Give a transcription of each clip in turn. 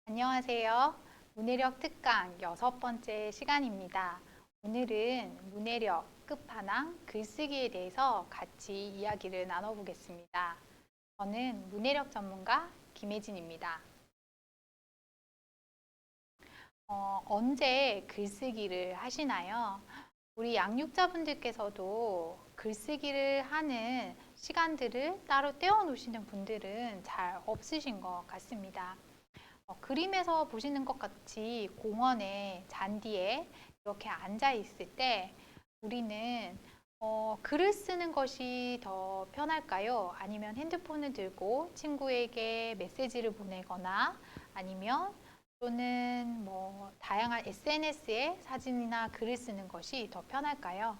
안녕하세요. 문해력 특강 6번째 시간입니다. 오늘은 문해력 끝판왕 글쓰기에 대해서 같이 이야기를 나눠보겠습니다. 저는 문해력 전문가 김혜진입니다. 언제 글쓰기를 하시나요? 우리 양육자분들께서도 글쓰기를 하는 시간들을 따로 떼어 놓으시는 분들은 잘 없으신 것 같습니다. 그림에서 보시는 것 같이 공원의 잔디에 이렇게 앉아 있을 때 우리는 글을 쓰는 것이 더 편할까요? 아니면 핸드폰을 들고 친구에게 메시지를 보내거나 아니면 또는 뭐 다양한 SNS에 사진이나 글을 쓰는 것이 더 편할까요?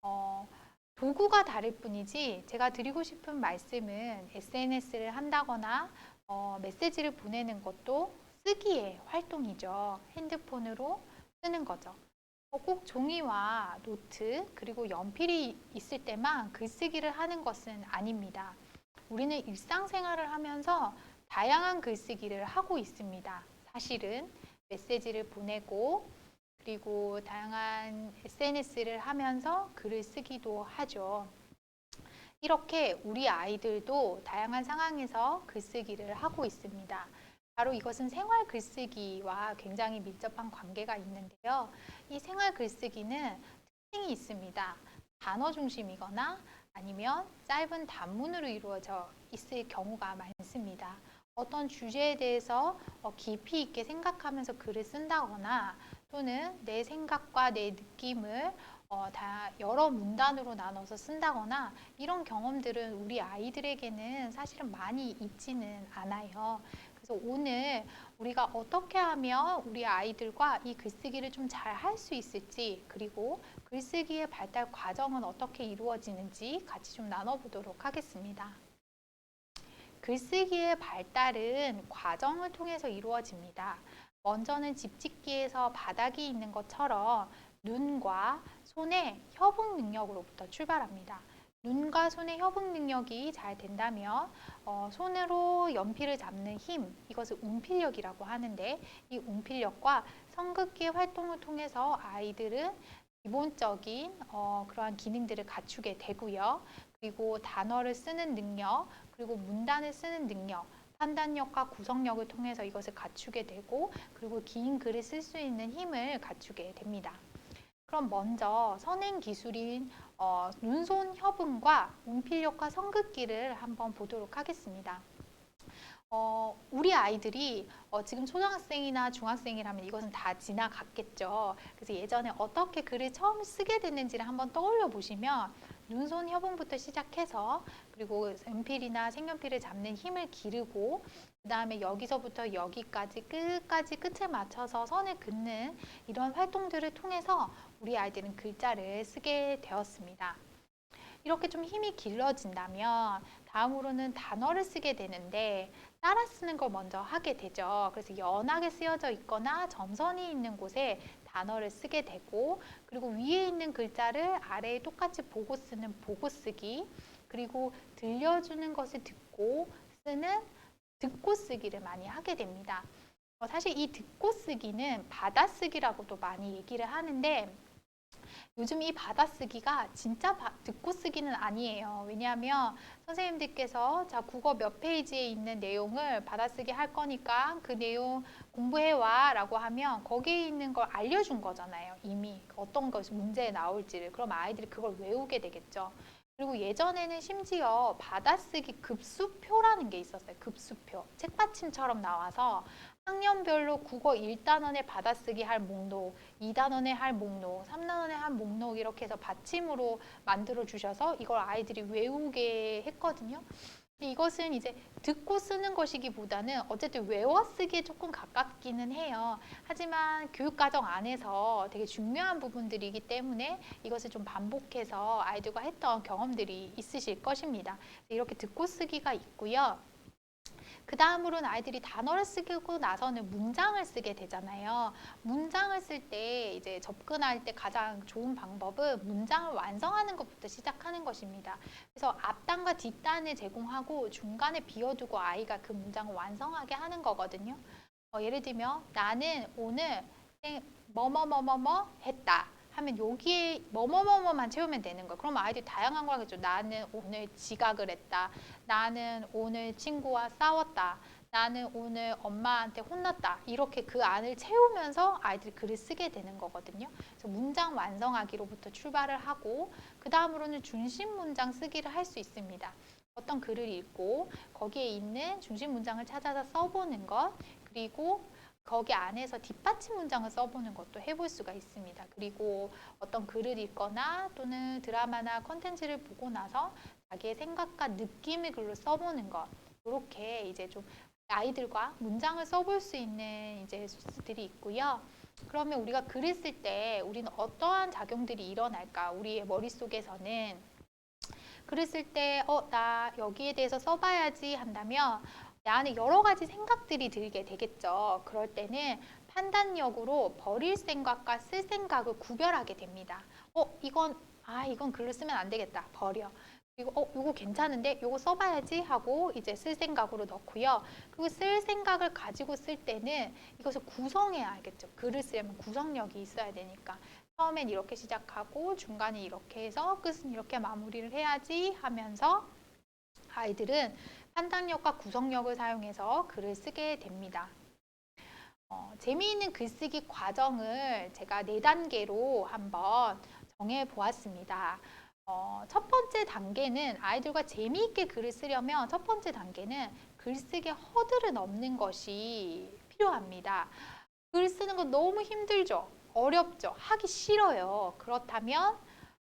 어, 도구가 다를 뿐이지 제가 드리고 싶은 말씀은 SNS를 한다거나 메시지를 보내는 것도 쓰기의 활동이죠. 핸드폰으로 쓰는 거죠. 꼭 종이와 노트 그리고 연필이 있을 때만 글쓰기를 하는 것은 아닙니다. 우리는 일상생활을 하면서 다양한 글쓰기를 하고 있습니다. 사실은 메시지를 보내고 그리고 다양한 SNS를 하면서 글을 쓰기도 하죠. 이렇게 우리 아이들도 다양한 상황에서 글쓰기를 하고 있습니다. 바로 이것은 생활 글쓰기와 굉장히 밀접한 관계가 있는데요. 이 생활 글쓰기는 특징이 있습니다. 단어 중심이거나 아니면 짧은 단문으로 이루어져 있을 경우가 많습니다. 어떤 주제에 대해서 깊이 있게 생각하면서 글을 쓴다거나 또는 내 생각과 내 느낌을 다 여러 문단으로 나눠서 쓴다거나 이런 경험들은 우리 아이들에게는 사실은 많이 있지는 않아요. 그래서 오늘 우리가 어떻게 하면 우리 아이들과 이 글쓰기를 좀 잘 할 수 있을지 그리고 글쓰기의 발달 과정은 어떻게 이루어지는지 같이 좀 나눠보도록 하겠습니다. 글쓰기의 발달은 과정을 통해서 이루어집니다. 먼저는 집짓기에서 바닥이 있는 것처럼 눈과 손의 협응 능력으로부터 출발합니다. 눈과 손의 협응 능력이 잘 된다면 손으로 연필을 잡는 힘, 이것을 운필력이라고 하는데 이 운필력과 성극기의 활동을 통해서 아이들은 기본적인 그러한 기능들을 갖추게 되고요. 그리고 단어를 쓰는 능력, 그리고 문단을 쓰는 능력, 판단력과 구성력을 통해서 이것을 갖추게 되고 그리고 긴 글을 쓸 수 있는 힘을 갖추게 됩니다. 그럼 먼저 선행 기술인 눈손 협응과 운필력과 성극기를 한번 보도록 하겠습니다. 우리 아이들이 지금 초등학생이나 중학생이라면 이것은 다 지나갔겠죠. 그래서 예전에 어떻게 글을 처음 쓰게 됐는지를 한번 떠올려 보시면 눈손 협응부터 시작해서 그리고 연필이나 색연필을 잡는 힘을 기르고 그 다음에 여기서부터 여기까지 끝까지 끝에 맞춰서 선을 긋는 이런 활동들을 통해서 우리 아이들은 글자를 쓰게 되었습니다. 이렇게 좀 힘이 길러진다면 다음으로는 단어를 쓰게 되는데 따라 쓰는 걸 먼저 하게 되죠. 그래서 연하게 쓰여져 있거나 점선이 있는 곳에 단어를 쓰게 되고 그리고 위에 있는 글자를 아래에 똑같이 보고 쓰는 보고 쓰기 그리고 들려주는 것을 듣고 쓰는 듣고 쓰기를 많이 하게 됩니다. 사실 이 듣고 쓰기는 받아쓰기라고도 많이 얘기를 하는데 요즘 이 받아쓰기가 진짜 듣고 쓰기는 아니에요. 왜냐하면 선생님들께서 자 국어 몇 페이지에 있는 내용을 받아쓰기 할 거니까 그 내용 공부해와 라고 하면 거기에 있는 걸 알려준 거잖아요. 이미 어떤 것이 문제에 나올지를. 그럼 아이들이 그걸 외우게 되겠죠. 그리고 예전에는 심지어 받아쓰기 급수표라는 게 있었어요. 급수표. 책받침처럼 나와서 학년별로 국어 1단원에 받아쓰기 할 목록, 2단원에 할 목록, 3단원에 할 목록 이렇게 해서 받침으로 만들어 주셔서 이걸 아이들이 외우게 했거든요. 이것은 이제 듣고 쓰는 것이기보다는 어쨌든 외워 쓰기에 조금 가깝기는 해요. 하지만 교육과정 안에서 되게 중요한 부분들이기 때문에 이것을 좀 반복해서 아이들과 했던 경험들이 있으실 것입니다. 이렇게 듣고 쓰기가 있고요. 그 다음으로는 아이들이 단어를 쓰고 나서는 문장을 쓰게 되잖아요. 문장을 쓸 때 이제 접근할 때 가장 좋은 방법은 문장을 완성하는 것부터 시작하는 것입니다. 그래서 앞단과 뒷단을 제공하고 중간에 비워두고 아이가 그 문장을 완성하게 하는 거거든요. 예를 들면 나는 오늘 뭐뭐뭐뭐뭐 했다 하면 여기에 뭐뭐뭐뭐만 채우면 되는 거예요. 그러면 아이들이 다양한 걸 하겠죠. 나는 오늘 지각을 했다. 나는 오늘 친구와 싸웠다. 나는 오늘 엄마한테 혼났다. 이렇게 그 안을 채우면서 아이들이 글을 쓰게 되는 거거든요. 그래서 문장 완성하기로부터 출발을 하고 그 다음으로는 중심 문장 쓰기를 할 수 있습니다. 어떤 글을 읽고 거기에 있는 중심 문장을 찾아서 써보는 것, 그리고 거기 안에서 뒷받침 문장을 써보는 것도 해볼 수가 있습니다. 그리고 어떤 글을 읽거나 또는 드라마나 컨텐츠를 보고 나서 자기의 생각과 느낌을 글로 써보는 것, 이렇게 이제 좀 아이들과 문장을 써볼 수 있는 이제 소스들이 있고요. 그러면 우리가 글을 쓸 때 우리는 어떠한 작용들이 일어날까? 우리의 머릿속에서는 글을 쓸 때 나 여기에 대해서 써봐야지 한다면 내 안에 여러 가지 생각들이 들게 되겠죠. 그럴 때는 판단력으로 버릴 생각과 쓸 생각을 구별하게 됩니다. 이건 글로 쓰면 안 되겠다. 버려. 그리고 이거 괜찮은데 이거 써봐야지 하고 이제 쓸 생각으로 넣고요. 그리고 쓸 생각을 가지고 쓸 때는 이것을 구성해야 알겠죠. 글을 쓰려면 구성력이 있어야 되니까. 처음엔 이렇게 시작하고 중간에 이렇게 해서 끝은 이렇게 마무리를 해야지 하면서 아이들은 판단력과 구성력을 사용해서 글을 쓰게 됩니다. 재미있는 글쓰기 과정을 제가 4단계로 한번 정해 보았습니다. 첫 번째 단계는 아이들과 재미있게 글을 쓰려면 첫 번째 단계는 글쓰기의 허들을 넘는 것이 필요합니다. 글 쓰는 거 너무 힘들죠? 어렵죠? 하기 싫어요. 그렇다면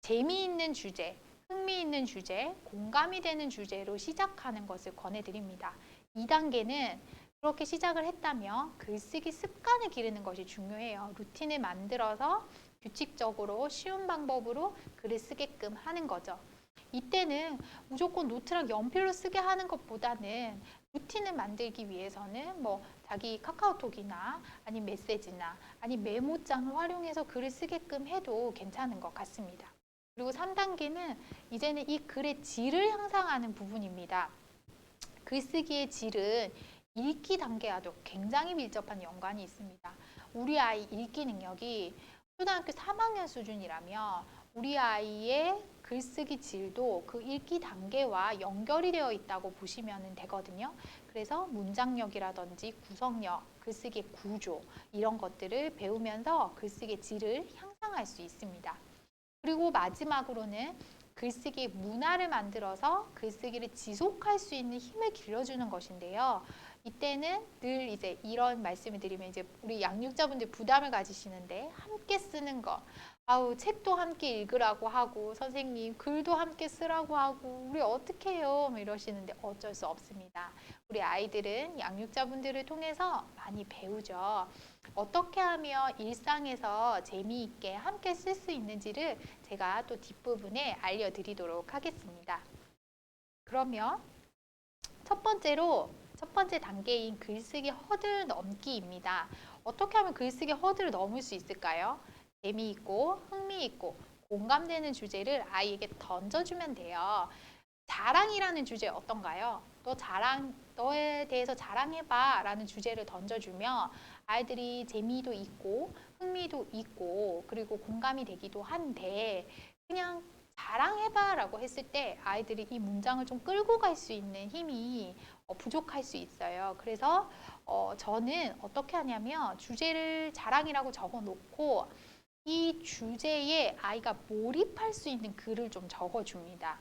재미있는 주제, 흥미있는 주제, 공감이 되는 주제로 시작하는 것을 권해드립니다. 2단계는 그렇게 시작을 했다면 글쓰기 습관을 기르는 것이 중요해요. 루틴을 만들어서 규칙적으로 쉬운 방법으로 글을 쓰게끔 하는 거죠. 이때는 무조건 노트랑 연필로 쓰게 하는 것보다는 루틴을 만들기 위해서는 자기 카카오톡이나 아니면 메시지나 아니면 메모장을 활용해서 글을 쓰게끔 해도 괜찮은 것 같습니다. 그리고 3단계는 이제는 이 글의 질을 향상하는 부분입니다. 글쓰기의 질은 읽기 단계와도 굉장히 밀접한 연관이 있습니다. 우리 아이 읽기 능력이 초등학교 3학년 수준이라면 우리 아이의 글쓰기 질도 그 읽기 단계와 연결이 되어 있다고 보시면 되거든요. 그래서 문장력이라든지 구성력, 글쓰기의 구조 이런 것들을 배우면서 글쓰기의 질을 향상할 수 있습니다. 그리고 마지막으로는 글쓰기 문화를 만들어서 글쓰기를 지속할 수 있는 힘을 길러주는 것인데요. 이때는 늘 이제 이런 말씀을 드리면 이제 우리 양육자분들 부담을 가지시는데 함께 쓰는 거. 책도 함께 읽으라고 하고 선생님 글도 함께 쓰라고 하고 우리 어떻게 해요? 이러시는데 어쩔 수 없습니다. 우리 아이들은 양육자분들을 통해서 많이 배우죠. 어떻게 하면 일상에서 재미있게 함께 쓸 수 있는지를 제가 또 뒷부분에 알려드리도록 하겠습니다. 그러면 첫 번째 단계인 글쓰기 허들 넘기입니다. 어떻게 하면 글쓰기 허들을 넘을 수 있을까요? 재미있고 흥미있고 공감되는 주제를 아이에게 던져주면 돼요. 자랑이라는 주제 어떤가요? 너에 대해서 자랑해봐 라는 주제를 던져주면 아이들이 재미도 있고 흥미도 있고 그리고 공감이 되기도 한데 그냥 자랑해봐 라고 했을 때 아이들이 이 문장을 좀 끌고 갈 수 있는 힘이 부족할 수 있어요. 그래서 저는 어떻게 하냐면 주제를 자랑이라고 적어 놓고 이 주제에 아이가 몰입할 수 있는 글을 좀 적어줍니다.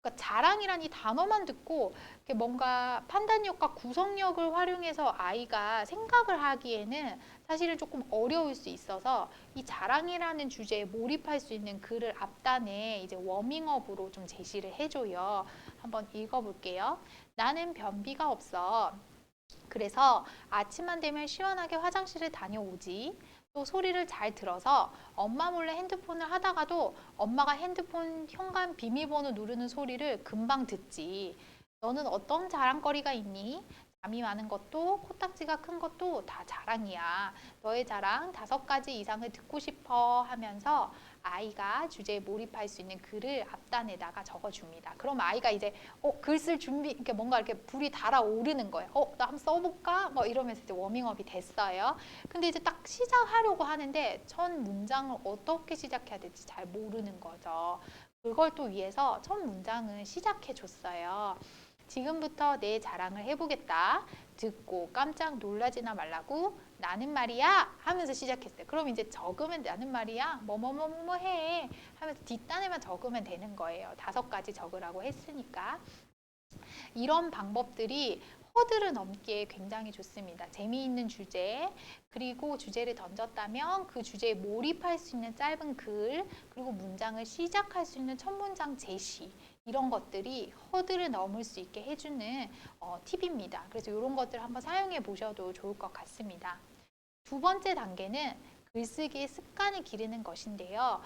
그러니까 자랑이란 이 단어만 듣고 뭔가 판단력과 구성력을 활용해서 아이가 생각을 하기에는 사실은 조금 어려울 수 있어서 이 자랑이라는 주제에 몰입할 수 있는 글을 앞단에 이제 워밍업으로 좀 제시를 해줘요. 한번 읽어볼게요. 나는 변비가 없어. 그래서 아침만 되면 시원하게 화장실을 다녀오지. 또 소리를 잘 들어서 엄마 몰래 핸드폰을 하다가도 엄마가 핸드폰 현관 비밀번호 누르는 소리를 금방 듣지. 너는 어떤 자랑거리가 있니? 잠이 많은 것도 코딱지가 큰 것도 다 자랑이야. 너의 자랑 5가지 이상을 듣고 싶어 하면서 아이가 주제에 몰입할 수 있는 글을 앞단에다가 적어줍니다. 그럼 아이가 이제 글 쓸 준비, 이렇게 뭔가 이렇게 불이 달아오르는 거예요. 나 한번 써볼까? 뭐 이러면서 이제 워밍업이 됐어요. 근데 이제 딱 시작하려고 하는데 첫 문장을 어떻게 시작해야 될지 잘 모르는 거죠. 그걸 또 위해서 첫 문장을 시작해 줬어요. 지금부터 내 자랑을 해보겠다. 듣고 깜짝 놀라지나 말라고 나는 말이야 하면서 시작했어요. 그럼 이제 적으면 나는 말이야 뭐뭐뭐뭐 해 하면서 뒷단에만 적으면 되는 거예요. 5가지 적으라고 했으니까. 이런 방법들이 허들을 넘기에 굉장히 좋습니다. 재미있는 주제, 그리고 주제를 던졌다면 그 주제에 몰입할 수 있는 짧은 글, 그리고 문장을 시작할 수 있는 첫 문장 제시, 이런 것들이 허들을 넘을 수 있게 해주는 팁입니다. 그래서 이런 것들을 한번 사용해 보셔도 좋을 것 같습니다. 두 번째 단계는 글쓰기의 습관을 기르는 것인데요.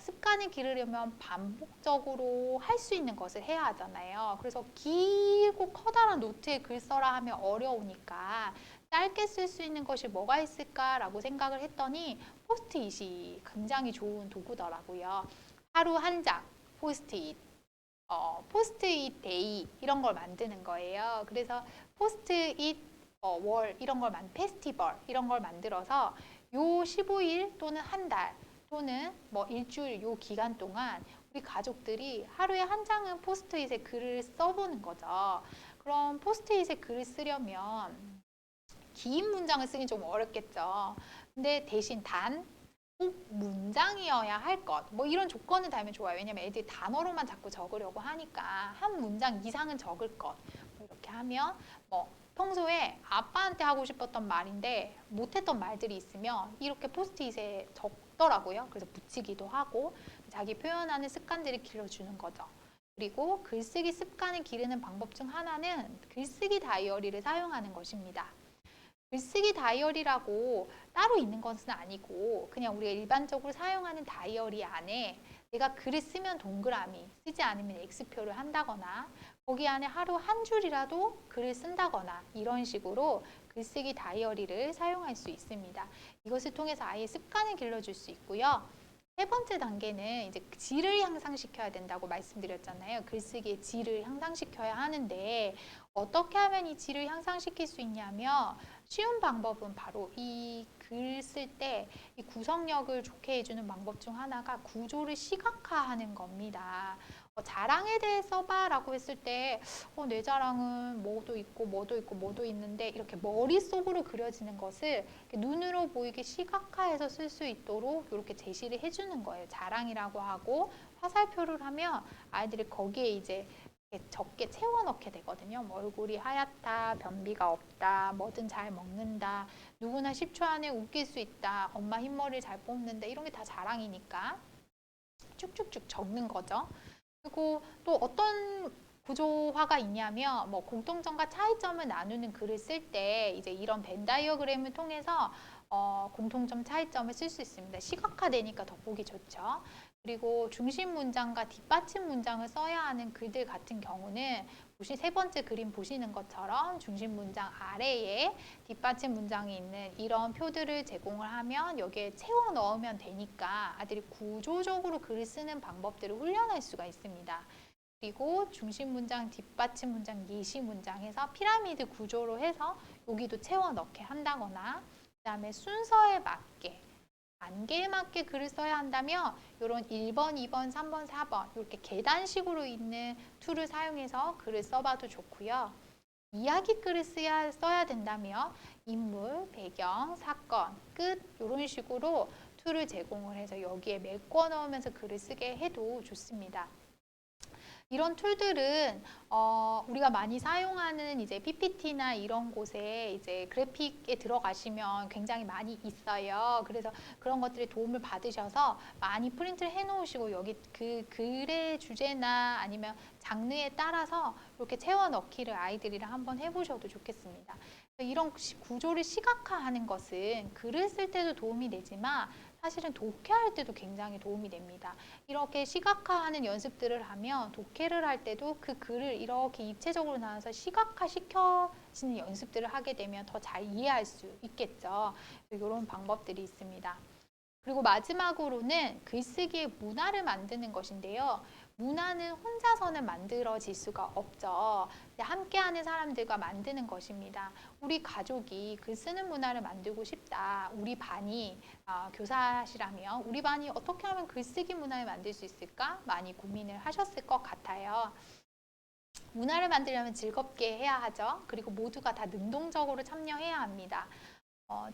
습관을 기르려면 반복적으로 할 수 있는 것을 해야 하잖아요. 그래서 길고 커다란 노트에 글 써라 하면 어려우니까 짧게 쓸 수 있는 것이 뭐가 있을까라고 생각을 했더니 포스트잇이 굉장히 좋은 도구더라고요. 하루 한 장, 포스트잇, 포스트잇 데이 이런 걸 만드는 거예요. 그래서 포스트잇 월 이런 걸 페스티벌 이런 걸 만들어서 요 15일 또는 한 달 또는 뭐 일주일 요 기간 동안 우리 가족들이 하루에 한 장은 포스트잇에 글을 써보는 거죠. 그럼 포스트잇에 글을 쓰려면 긴 문장을 쓰긴 좀 어렵겠죠. 근데 대신 꼭 문장이어야 할 것, 뭐 이런 조건을 달면 좋아요. 왜냐면 애들이 단어로만 자꾸 적으려고 하니까 한 문장 이상은 적을 것. 뭐 이렇게 하면 뭐 평소에 아빠한테 하고 싶었던 말인데 못했던 말들이 있으면 이렇게 포스트잇에 적더라고요. 그래서 붙이기도 하고 자기 표현하는 습관들을 길러주는 거죠. 그리고 글쓰기 습관을 기르는 방법 중 하나는 글쓰기 다이어리를 사용하는 것입니다. 글쓰기 다이어리라고 따로 있는 것은 아니고 그냥 우리가 일반적으로 사용하는 다이어리 안에 내가 글을 쓰면 동그라미, 쓰지 않으면 X표를 한다거나 거기 안에 하루 한 줄이라도 글을 쓴다거나 이런 식으로 글쓰기 다이어리를 사용할 수 있습니다. 이것을 통해서 아이의 습관을 길러줄 수 있고요. 세 번째 단계는 이제 질을 향상시켜야 된다고 말씀드렸잖아요. 글쓰기의 질을 향상시켜야 하는데 어떻게 하면 이 질을 향상시킬 수 있냐면 쉬운 방법은 바로 이 글 쓸 때 이 구성력을 좋게 해주는 방법 중 하나가 구조를 시각화하는 겁니다. 자랑에 대해 써봐 라고 했을 때 내 자랑은 뭐도 있고 뭐도 있고 뭐도 있는데 이렇게 머릿속으로 그려지는 것을 눈으로 보이게 시각화해서 쓸 수 있도록 이렇게 제시를 해주는 거예요. 자랑이라고 하고 화살표를 하면 아이들이 거기에 이제 적게 채워 넣게 되거든요. 뭐 얼굴이 하얗다, 변비가 없다, 뭐든 잘 먹는다, 누구나 10초 안에 웃길 수 있다, 엄마 흰머리를 잘 뽑는다, 이런 게 다 자랑이니까 쭉쭉쭉 적는 거죠. 그리고 또 어떤 구조화가 있냐면 뭐 공통점과 차이점을 나누는 글을 쓸 때 이제 이런 벤 다이어그램을 통해서 공통점 차이점을 쓸 수 있습니다. 시각화되니까 더 보기 좋죠. 그리고 중심 문장과 뒷받침 문장을 써야 하는 글들 같은 경우는 세 번째 그림 보시는 것처럼 중심 문장 아래에 뒷받침 문장이 있는 이런 표들을 제공을 하면 여기에 채워 넣으면 되니까 아들이 구조적으로 글을 쓰는 방법들을 훈련할 수가 있습니다. 그리고 중심 문장, 뒷받침 문장, 예시 문장에서 피라미드 구조로 해서 여기도 채워 넣게 한다거나 그다음에 순서에 맞게 단계에 맞게 글을 써야 한다면 이런 1번, 2번, 3번, 4번 이렇게 계단식으로 있는 툴을 사용해서 글을 써봐도 좋고요. 이야기 글을 써야 된다면 인물, 배경, 사건, 끝 이런 식으로 툴을 제공을 해서 여기에 메꿔 넣으면서 글을 쓰게 해도 좋습니다. 이런 툴들은 우리가 많이 사용하는 이제 PPT나 이런 곳에 이제 그래픽에 들어가시면 굉장히 많이 있어요. 그래서 그런 것들에 도움을 받으셔서 많이 프린트를 해놓으시고 여기 그 글의 주제나 아니면 장르에 따라서 이렇게 채워 넣기를 아이들이랑 한번 해보셔도 좋겠습니다. 이런 구조를 시각화하는 것은 글을 쓸 때도 도움이 되지만 사실은 독해할 때도 굉장히 도움이 됩니다. 이렇게 시각화하는 연습들을 하면 독해를 할 때도 그 글을 이렇게 입체적으로 나와서 시각화시켜지는 연습들을 하게 되면 더 잘 이해할 수 있겠죠. 이런 방법들이 있습니다. 그리고 마지막으로는 글쓰기의 문화를 만드는 것인데요. 문화는 혼자서는 만들어질 수가 없죠. 함께하는 사람들과 만드는 것입니다. 우리 가족이 글 쓰는 문화를 만들고 싶다. 우리 반이 교사시라면 우리 반이 어떻게 하면 글쓰기 문화를 만들 수 있을까? 많이 고민을 하셨을 것 같아요. 문화를 만들려면 즐겁게 해야 하죠. 그리고 모두가 다 능동적으로 참여해야 합니다.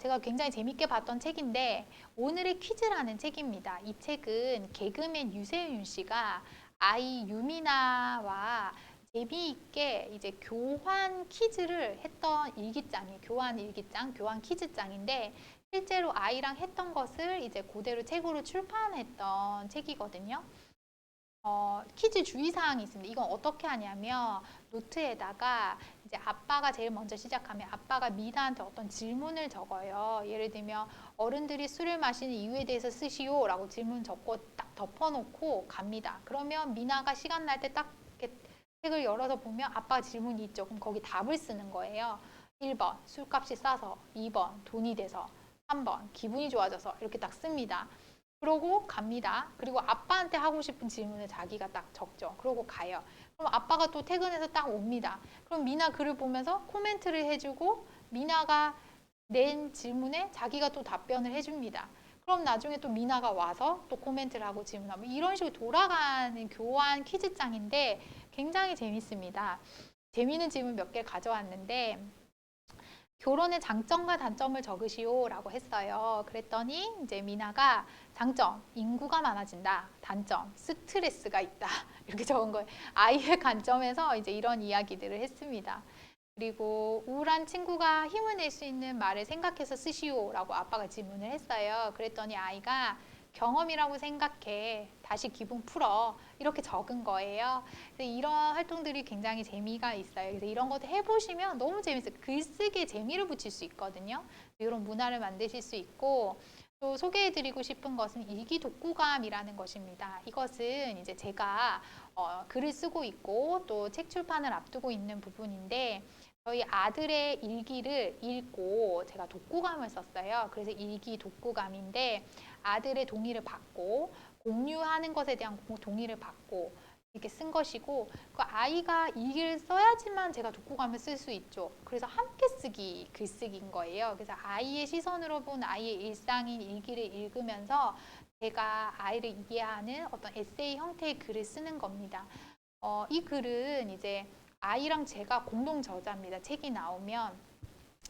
제가 굉장히 재밌게 봤던 책인데 오늘의 퀴즈라는 책입니다. 이 책은 개그맨 유세윤 씨가 아이 유미나와 재미있게 이제 교환 퀴즈를 했던 일기장이 교환 일기장, 교환 퀴즈장인데 실제로 아이랑 했던 것을 이제 그대로 책으로 출판했던 책이거든요. 퀴즈 주의사항이 있습니다. 이건 어떻게 하냐면 노트에다가 이제 아빠가 제일 먼저 시작하면 아빠가 미나한테 어떤 질문을 적어요. 예를 들면 어른들이 술을 마시는 이유에 대해서 쓰시오 라고 질문 적고 딱 덮어놓고 갑니다. 그러면 미나가 시간 날 때 딱 책을 열어서 보면 아빠가 질문이 있죠. 그럼 거기 답을 쓰는 거예요. 1번 술값이 싸서, 2번 돈이 돼서, 3번 기분이 좋아져서 이렇게 딱 씁니다. 그러고 갑니다. 그리고 아빠한테 하고 싶은 질문을 자기가 딱 적죠. 그러고 가요. 그럼 아빠가 또 퇴근해서 딱 옵니다. 그럼 미나 글을 보면서 코멘트를 해주고 미나가 낸 질문에 자기가 또 답변을 해줍니다. 그럼 나중에 또 미나가 와서 또 코멘트를 하고 질문하고 이런 식으로 돌아가는 교환 퀴즈장인데 굉장히 재밌습니다. 재미있는 질문 몇 개 가져왔는데 결혼의 장점과 단점을 적으시오 라고 했어요. 그랬더니 이제 미나가 장점, 인구가 많아진다. 단점, 스트레스가 있다. 이렇게 적은 거예요. 아이의 관점에서 이제 이런 이야기들을 했습니다. 그리고 우울한 친구가 힘을 낼 수 있는 말을 생각해서 쓰시오 라고 아빠가 질문을 했어요. 그랬더니 아이가 경험이라고 생각해. 다시 기분 풀어. 이렇게 적은 거예요. 그래서 이런 활동들이 굉장히 재미가 있어요. 그래서 이런 것도 해보시면 너무 재밌어요. 글쓰기에 재미를 붙일 수 있거든요. 이런 문화를 만드실 수 있고 또 소개해드리고 싶은 것은 일기 독후감이라는 것입니다. 이것은 이제 제가 글을 쓰고 있고 또 책 출판을 앞두고 있는 부분인데 저희 아들의 일기를 읽고 제가 독후감을 썼어요. 그래서 일기 독후감인데 아들의 동의를 받고 공유하는 것에 대한 동의를 받고 이렇게 쓴 것이고 그 아이가 일기를 써야지만 제가 독후감을 쓸 수 있죠. 그래서 함께 쓰기 글쓰기인 거예요. 그래서 아이의 시선으로 본 아이의 일상인 일기를 읽으면서 제가 아이를 이해하는 어떤 에세이 형태의 글을 쓰는 겁니다. 이 글은 이제 아이랑 제가 공동 저자입니다. 책이 나오면.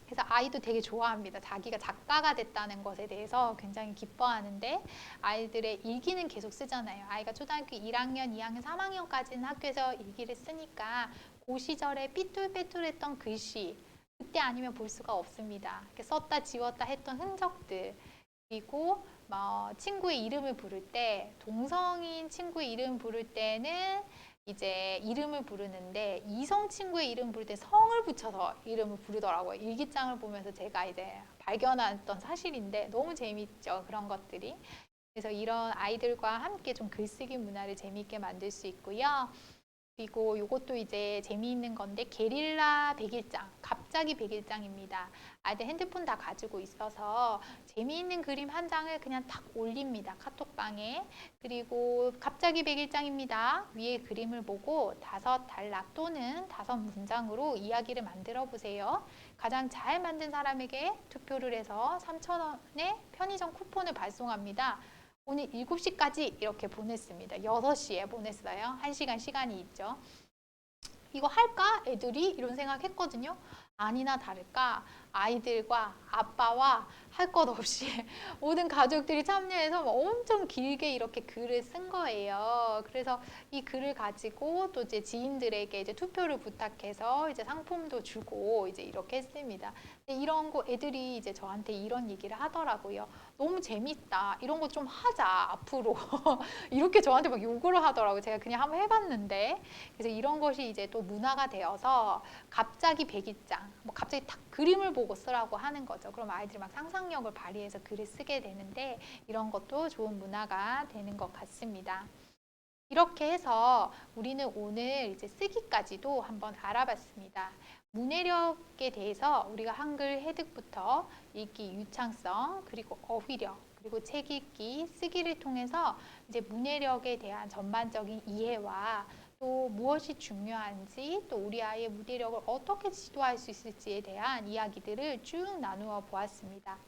그래서 아이도 되게 좋아합니다. 자기가 작가가 됐다는 것에 대해서 굉장히 기뻐하는데 아이들의 일기는 계속 쓰잖아요. 아이가 초등학교 1학년, 2학년, 3학년까지는 학교에서 일기를 쓰니까 그 시절에 삐뚤빼뚤했던 글씨 그때 아니면 볼 수가 없습니다. 이렇게 썼다 지웠다 했던 흔적들 그리고 친구의 이름을 부를 때 동성인 친구의 이름 부를 때는 이제 이름을 부르는데 이성 친구의 이름 부를 때 성을 붙여서 이름을 부르더라고요. 일기장을 보면서 제가 이제 발견했던 사실인데 너무 재밌죠. 그런 것들이. 그래서 이런 아이들과 함께 좀 글쓰기 문화를 재미있게 만들 수 있고요. 그리고 이것도 이제 재미있는 건데 게릴라 백일장, 갑자기 백일장입니다. 아이들 핸드폰 다 가지고 있어서 재미있는 그림 한 장을 그냥 탁 올립니다. 카톡방에. 그리고 갑자기 백일장입니다. 위에 그림을 보고 5단락 또는 5문장으로 이야기를 만들어 보세요. 가장 잘 만든 사람에게 투표를 해서 3,000원의 편의점 쿠폰을 발송합니다. 오늘 7시까지 이렇게 보냈습니다. 6시에 보냈어요. 1시간 시간이 있죠. 이거 할까? 애들이? 이런 생각했거든요. 아니나 다를까 아이들과 아빠와 할 것 없이 모든 가족들이 참여해서 엄청 길게 이렇게 글을 쓴 거예요. 그래서 이 글을 가지고 또 이제 지인들에게 이제 투표를 부탁해서 이제 상품도 주고 이제 이렇게 했습니다. 이런 거 애들이 이제 저한테 이런 얘기를 하더라고요. 너무 재밌다. 이런 거 좀 하자 앞으로. 이렇게 저한테 막 요구를 하더라고요. 제가 그냥 한번 해봤는데. 그래서 이런 것이 이제 또 문화가 되어서 갑자기 백일장, 뭐 갑자기 딱 그림을 보고 쓰라고 하는 거죠. 그럼 아이들이 막 상상력을 발휘해서 글을 쓰게 되는데 이런 것도 좋은 문화가 되는 것 같습니다. 이렇게 해서 우리는 오늘 이제 쓰기까지도 한번 알아봤습니다. 문해력에 대해서 우리가 한글 해득부터 읽기 유창성 그리고 어휘력 그리고 책 읽기, 쓰기를 통해서 이제 문해력에 대한 전반적인 이해와 또 무엇이 중요한지 또 우리 아이의 문해력을 어떻게 지도할 수 있을지에 대한 이야기들을 쭉 나누어 보았습니다.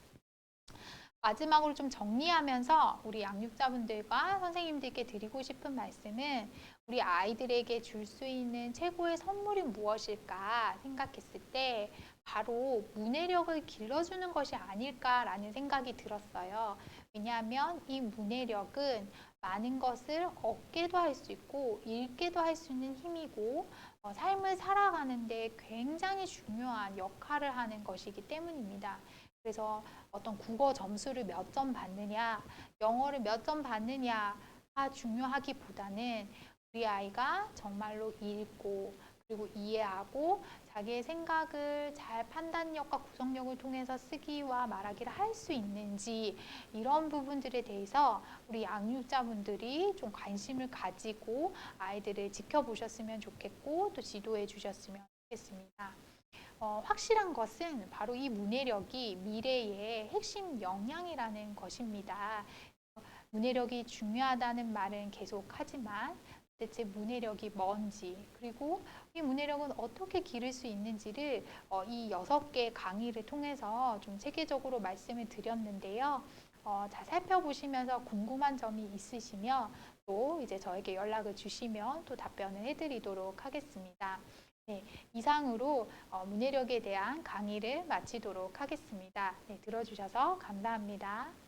마지막으로 좀 정리하면서 우리 양육자분들과 선생님들께 드리고 싶은 말씀은 우리 아이들에게 줄 수 있는 최고의 선물이 무엇일까 생각했을 때 바로 문해력을 길러주는 것이 아닐까라는 생각이 들었어요. 왜냐하면 이 문해력은 많은 것을 얻게도 할 수 있고 읽게도 할 수 있는 힘이고 삶을 살아가는데 굉장히 중요한 역할을 하는 것이기 때문입니다. 그래서 어떤 국어 점수를 몇 점 받느냐, 영어를 몇 점 받느냐가 중요하기보다는 우리 아이가 정말로 읽고 그리고 이해하고 자기의 생각을 잘 판단력과 구성력을 통해서 쓰기와 말하기를 할 수 있는지 이런 부분들에 대해서 우리 양육자분들이 좀 관심을 가지고 아이들을 지켜보셨으면 좋겠고 또 지도해 주셨으면 좋겠습니다. 확실한 것은 바로 이 문해력이 미래의 핵심 역량이라는 것입니다. 문해력이 중요하다는 말은 계속 하지만 도대체 문해력이 뭔지 그리고 이 문해력은 어떻게 기를 수 있는지를 이 6개 강의를 통해서 좀 체계적으로 말씀을 드렸는데요. 잘 살펴보시면서 궁금한 점이 있으시면 또 이제 저에게 연락을 주시면 또 답변을 해드리도록 하겠습니다. 네, 이상으로 문해력에 대한 강의를 마치도록 하겠습니다. 네, 들어주셔서 감사합니다.